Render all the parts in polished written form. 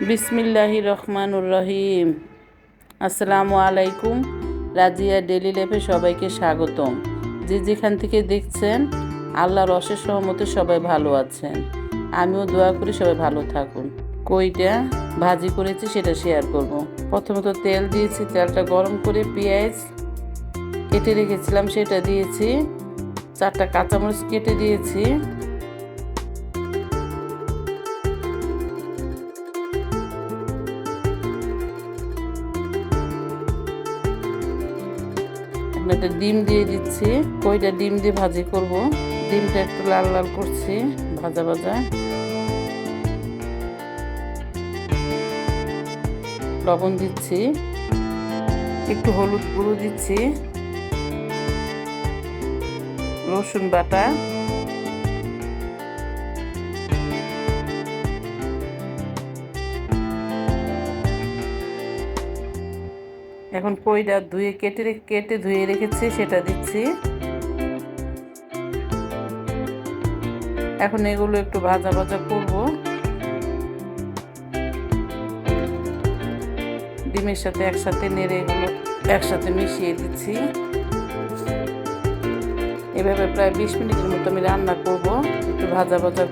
বিসমিল্লাহির রহমানুর রহিম। আসসালামু আলাইকুম। রাজিয়া ডেলি লাইফে সবাইকে স্বাগতম। যে যেখান থেকে দেখছেন আল্লাহর অশেষ রহমতে সবাই ভালো আছেন। আমিও দোয়া করি সবাই ভালো থাকুন। কইটা ভাজি করেছি সেটা শেয়ার করব। প্রথমত তেল দিয়েছি, তেলটা গরম করে পেঁয়াজ কেটে রেখেছিলাম সেটা দিয়েছি, 4টা কাঁচামরিচ কেটে দিয়েছি, একটা ডিম দিয়ে দিচ্ছি। কইটা ডিম দিয়ে ভাজি করব। ডিমটা একটু লাল লাল করছি, ভাজা ভাজা। লবণ দিচ্ছি, একটু হলুদ গুঁড়ো দিচ্ছি, রসুন বাটা, এখন কইটা কেটে ধুয়ে রেখেছি সেটা দিচ্ছি। এখন এগুলো একটু ভাজা ভাজা করব। ডিমের সাথে একসাথে নেড়ে এগুলো একসাথে মিশিয়ে দিচ্ছি। এভাবে প্রায় 20 মিনিটের মতো আমি রান্না করব। একটু ভাজা ভাজা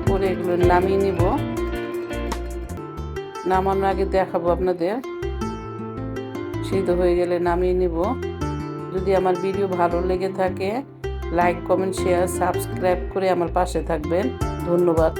করে এগুলো নামিয়ে নিব। নামানোর আগে দেখাবো আপনাদের। সিদ্ধ হয়ে গেলে নামিয়ে নিব। যদি আমার ভিডিও ভালো লেগে থাকে লাইক, কমেন্ট, শেয়ার, সাবস্ক্রাইব করে আমার পাশে থাকবেন। ধন্যবাদ।